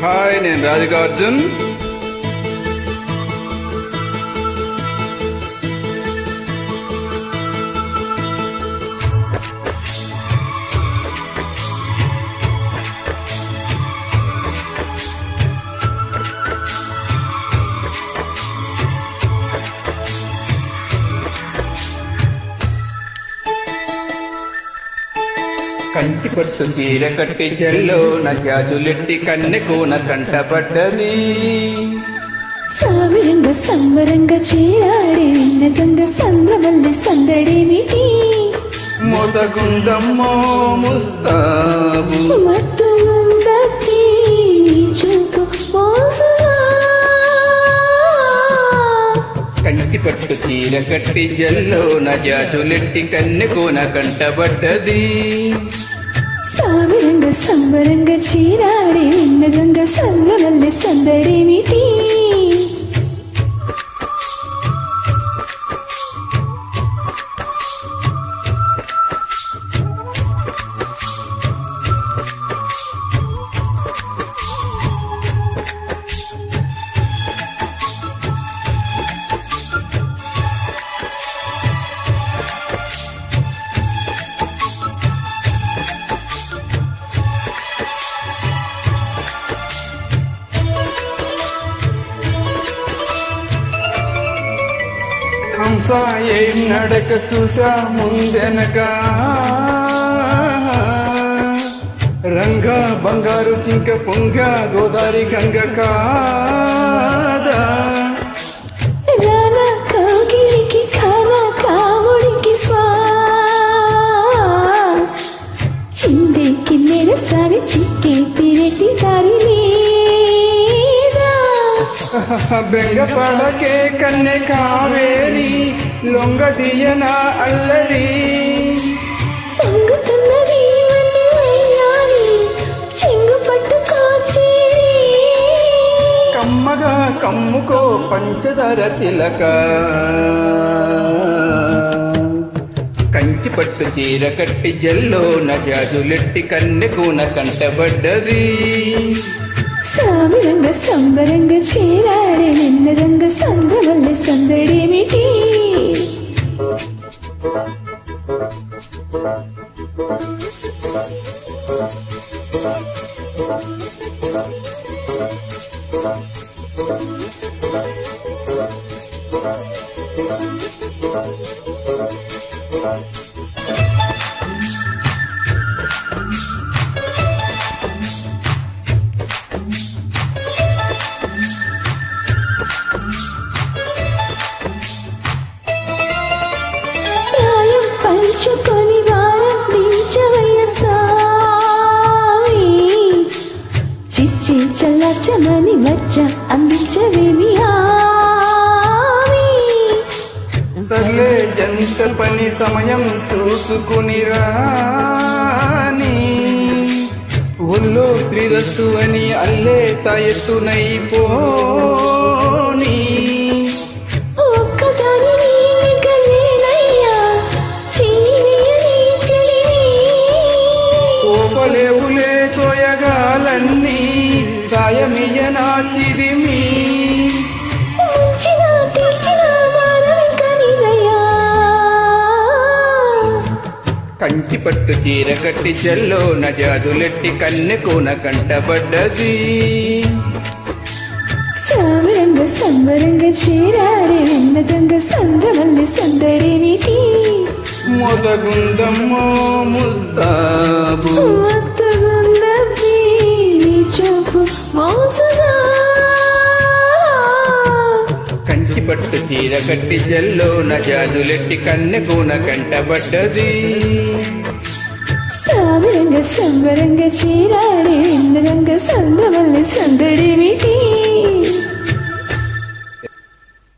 Hi, నేను రాధికార్జున్. కంచి పట్టు చీర కట్టి చెల్లో నా జాజులెట్టి కన్నెకోన కంటపడ్డది. సావిరంగా సంబరంగా చీరాడే ఉన్నతంగా సంద్రమల్లి సందడేమిటి? మొదగుందమ్మో ముస్తాబు మత్తుగుందకి చూపు మోసగా. కంచి పట్టు చీర కట్టి జల్లో నా జాజులెట్టి కన్నెకోన కంటపడ్డది. సావిరంగా సంబరంగా చీరాడే ఉన్నతంగా సంద్రమల్లి సందడేమిటి? హంస ఏం నడక చూసా ముందెనక, రంగా బంగారు చింక పొంగ గోదారి గంగ కాదా. రానా కౌగిలికి ఖానా కావుడికి స్వా చిందేకి నెరసారి చిక్కే తిరటి దారి లేదా. బెంగ పడకే కన్నె కావేరి లొంగదీయన అల్లరి. పొంగుతున్నది వల్లి వయ్యారి చెంగు పట్టుకోచేరి. కమ్మగా కమ్ముకో పంచదార చిలక. కంచి పట్టు చీర కట్టి జల్లో నా జాజులెట్టి కన్నెకోన కంటబడ్డది. సామిరంగా సంబరంగా చీరాడే నిన్నరంగా సంద్రమల్లి సందడేమిటి? పంచుకొని వారం దించవయ్య సామి, చిచ్చి చల్లచమని వచ్చ అందించవేమి హామీ. సర్లే ఎంత పని సమయం చూసుకుని రాని, ఒళ్ళు శ్రీరస్తు అని అల్లే తాయెత్తునై పోని. ఒక్కదాని నీలికలేనయ్యా చీరియని చెలిని. ఓపలేవులే తోయగాలన్నీ సాయమియనా చిరిమి. ముంచిన తీర్చిన వారం కనిదయ్యా. కంచి పట్టు చీర కట్టి చెల్లో నా జాజులెట్టి కన్నెకోన కంటబడ్డది. సామిరంగా సంబరంగా చీరాడే ఉన్నతంగా సంద్రమల్లి సందడేమిటి? మొదగుందమ్మో ముస్తాబు మత్తుగుందకి చూపు మోసగా. కంచి పట్టు చీర కట్టి జల్లో నా జాజులెట్టి కన్నెకోన కంటబడ్డది. సామిరంగా సంబరంగా చీరాడే ఉన్నతంగా సంద్రమల్లి సందడేమిటి?